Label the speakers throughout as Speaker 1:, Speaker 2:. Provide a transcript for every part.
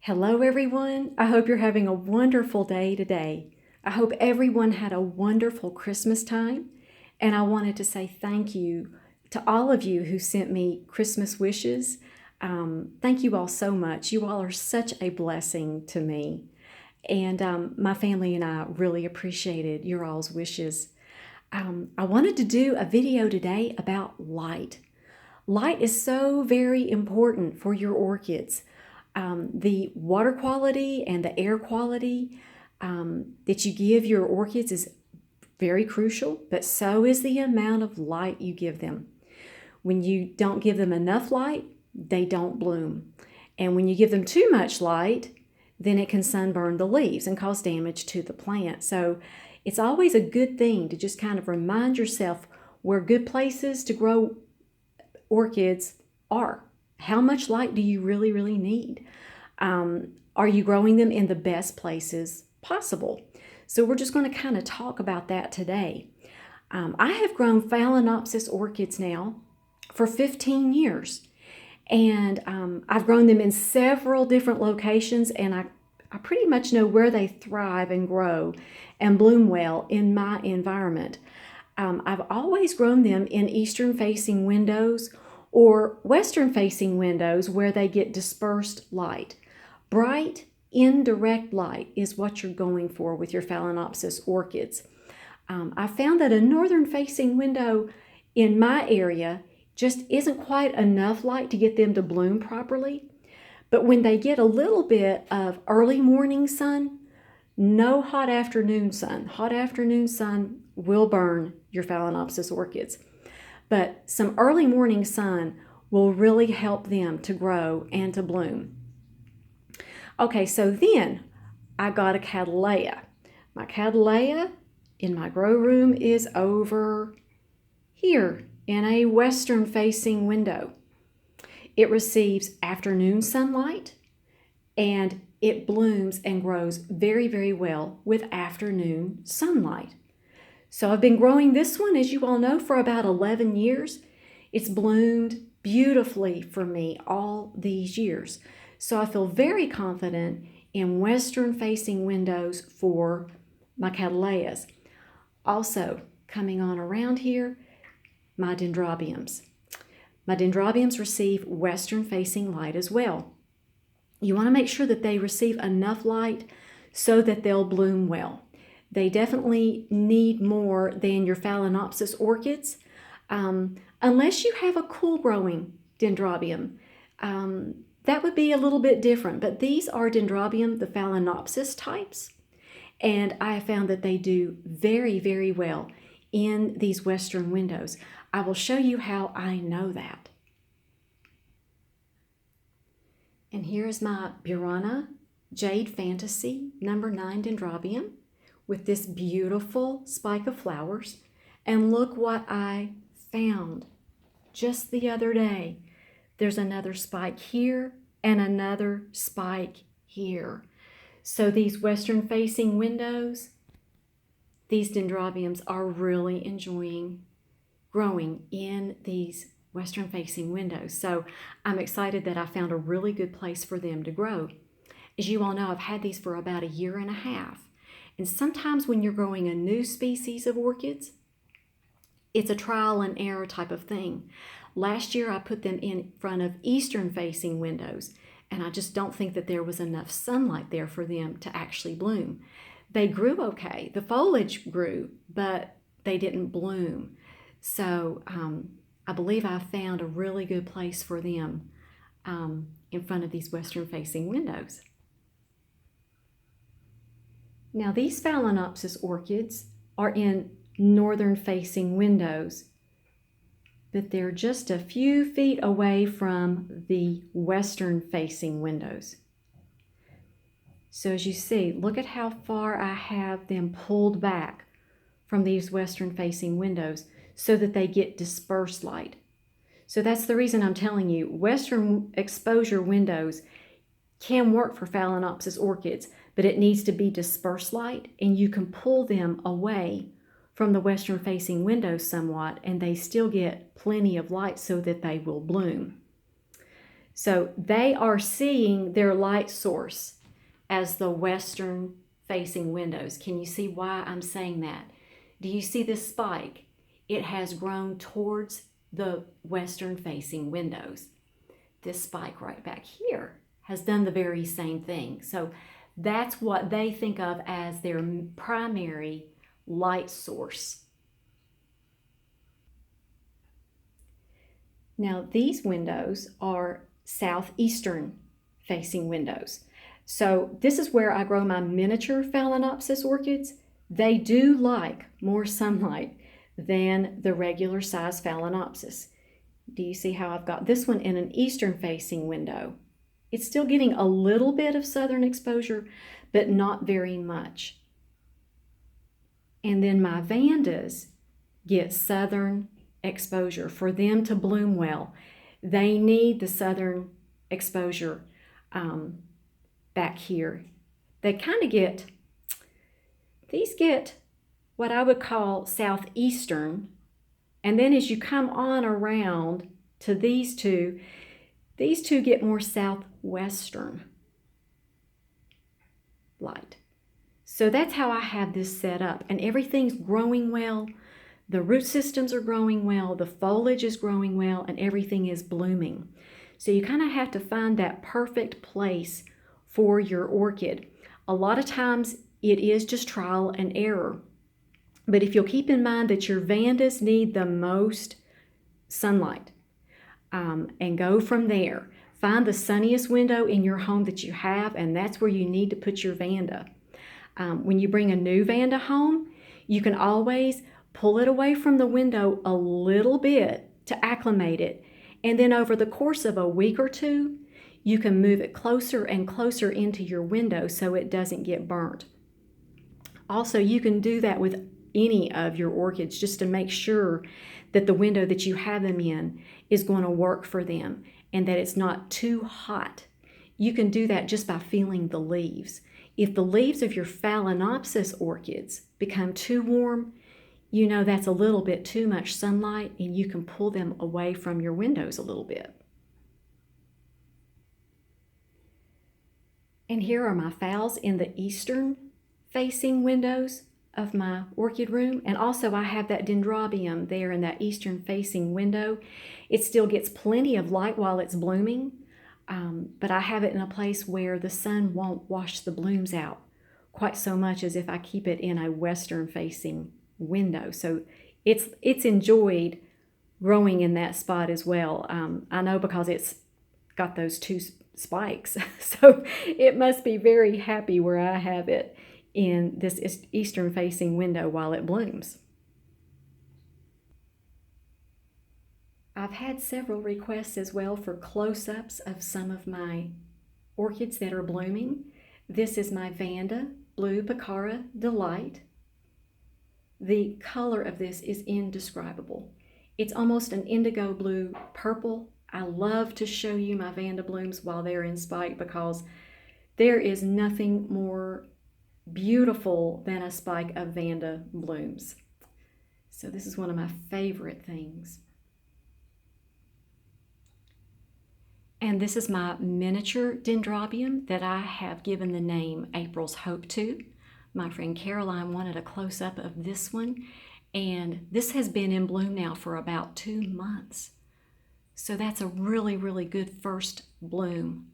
Speaker 1: Hello, everyone. I hope you're having a wonderful day today. I hope everyone had a wonderful Christmas time. And I wanted to say thank you to all of you who sent me Christmas wishes. Thank you all so much. You all are such a blessing to me. And my family and I really appreciated your all's wishes. I wanted to do a video today about light. Light is so very important for your orchids. The water quality and the air quality that you give your orchids is very crucial, but so is the amount of light you give them. When you don't give them enough light, they don't bloom. And when you give them too much light, then it can sunburn the leaves and cause damage to the plant. So it's always a good thing to just kind of remind yourself where good places to grow orchids are. How much light do you really need? Are you growing them in the best places possible? So we're just going to kind of talk about that today. I have grown Phalaenopsis orchids now for 15 years. And I've grown them in several different locations, and I pretty much know where they thrive and grow and bloom well in my environment. I've always grown them in eastern-facing windows or western-facing windows where they get dispersed light. Bright, indirect light is what you're going for with your Phalaenopsis orchids. I found that a northern-facing window in my area just isn't quite enough light to get them to bloom properly. But when they get a little bit of early morning sun, no hot afternoon sun. Hot afternoon sun will burn your Phalaenopsis orchids. But some early morning sun will really help them to grow and to bloom. Okay, so then I got a Cattleya. My Cattleya in my grow room is over here in a western-facing window. It receives afternoon sunlight, and it blooms and grows very well with afternoon sunlight. So I've been growing this one, as you all know, for about 11 years. It's bloomed beautifully for me all these years. So I feel very confident in western-facing windows for my Cattleyas. Also, coming on around here, my Dendrobiums. My Dendrobiums receive western-facing light as well. You want to make sure that they receive enough light so that they'll bloom well. They definitely need more than your Phalaenopsis orchids, unless you have a cool-growing Dendrobium. That would be a little bit different, but these are Dendrobium, the Phalaenopsis types, and I have found that they do very well in these western windows. I will show you how I know that. And here is my Burana Jade Fantasy number 9 Dendrobium with this beautiful spike of flowers. And look what I found just the other day. There's another spike here and another spike here. So these western-facing windows, these Dendrobiums are really enjoying growing in these western-facing windows. So I'm excited that I found a really good place for them to grow. As you all know, I've had these for about 1.5 years. And sometimes when you're growing a new species of orchids, it's a trial and error type of thing. Last year, I put them in front of eastern-facing windows, and I just don't think that there was enough sunlight there for them to actually bloom. They grew okay. The foliage grew, but they didn't bloom. So I believe I found a really good place for them in front of these western-facing windows. Now, these Phalaenopsis orchids are in northern-facing windows, but they're just a few feet away from the western-facing windows. So as you see, look at how far I have them pulled back from these western-facing windows so that they get dispersed light. So that's the reason I'm telling you, western exposure windows can work for Phalaenopsis orchids, but it needs to be dispersed light, and you can pull them away from the western-facing windows somewhat, and they still get plenty of light so that they will bloom. So they are seeing their light source as the western facing windows. Can you see why I'm saying that? Do you see this spike? It has grown towards the western facing windows. This spike right back here has done the very same thing. So that's what they think of as their primary light source. Now these windows are southeastern facing windows. So this is where I grow my miniature Phalaenopsis orchids. They do like more sunlight than the regular size Phalaenopsis. Do you see how I've got this one in an eastern facing window? It's still getting a little bit of southern exposure, but not very much. And then my Vandas get southern exposure. For them to bloom well, they need the southern exposure back here. They kind of get, these get what I would call southeastern, and then as you come on around to these two get more southwestern light. So that's how I have this set up, and everything's growing well. The root systems are growing well, the foliage is growing well, and everything is blooming. So you kind of have to find that perfect place for your orchid. A lot of times it is just trial and error. But if you'll keep in mind that your Vandas need the most sunlight, and go from there. Find the sunniest window in your home that you have, and that's where you need to put your Vanda. When you bring a new Vanda home, you can always pull it away from the window a little bit to acclimate it. And then over the course of a week or two, you can move it closer and closer into your window so it doesn't get burnt. Also, you can do that with any of your orchids just to make sure that the window that you have them in is going to work for them and that it's not too hot. You can do that just by feeling the leaves. If the leaves of your Phalaenopsis orchids become too warm, you know that's a little bit too much sunlight, and you can pull them away from your windows a little bit. And here are my phals in the eastern facing windows of my orchid room. And also I have that Dendrobium there in that eastern facing window. It still gets plenty of light while it's blooming, but I have it in a place where the sun won't wash the blooms out quite so much as if I keep it in a western facing window. So it's enjoyed growing in that spot as well. I know because it's got those two spikes, so it must be very happy where I have it in this eastern facing window while it blooms. I've had several requests as well for close-ups of some of my orchids that are blooming. This is my Vanda Blue Picara Delight. The color of this is indescribable. It's almost an indigo blue purple. I love to show you my Vanda blooms while they're in spike because there is nothing more beautiful than a spike of Vanda blooms. So this is one of my favorite things. And this is my miniature Dendrobium that I have given the name April's Hope to. My friend Caroline wanted a close-up of this one, and this has been in bloom now for about 2 months. So that's a really, really good first bloom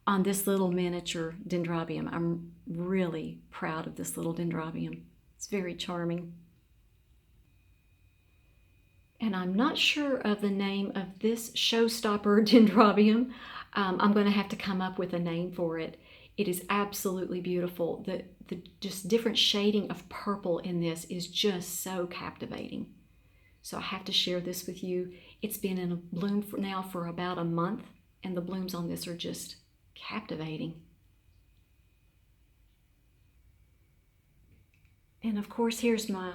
Speaker 1: on this little miniature Dendrobium. I'm really proud of this little Dendrobium. It's very charming. And I'm not sure of the name of this showstopper Dendrobium. I'm going to have to come up with a name for it. It is absolutely beautiful. The just different shading of purple in this is just so captivating. So I have to share this with you. It's been in bloom now for about a month, and the blooms on this are just captivating. And of course, here's my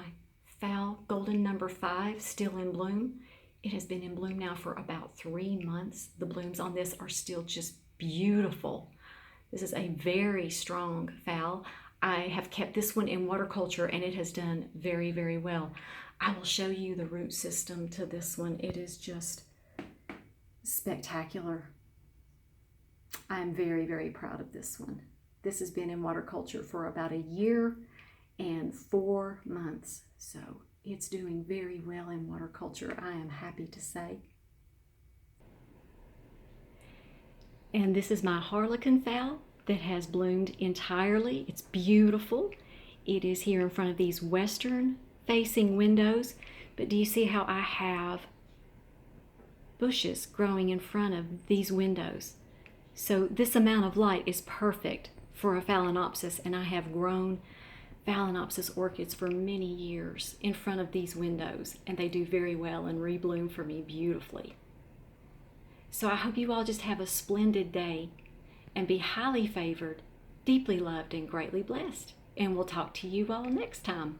Speaker 1: Phal Golden number 5 still in bloom. It has been in bloom now for about 3 months. The blooms on this are still just beautiful. This is a very strong Phal. I have kept this one in water culture and it has done very, very well. I will show you the root system to this one. It is just spectacular. I'm very, very proud of this one. This has been in water culture for about a year and 4 months. So it's doing very well in water culture, I am happy to say. And this is my harlequin phal that has bloomed entirely. It's beautiful. It is here in front of these western facing windows. But do you see how I have bushes growing in front of these windows? So this amount of light is perfect for a Phalaenopsis, and I have grown Phalaenopsis orchids for many years in front of these windows, and they do very well and rebloom for me beautifully. So I hope you all just have a splendid day and be highly favored, deeply loved, and greatly blessed. And we'll talk to you all next time.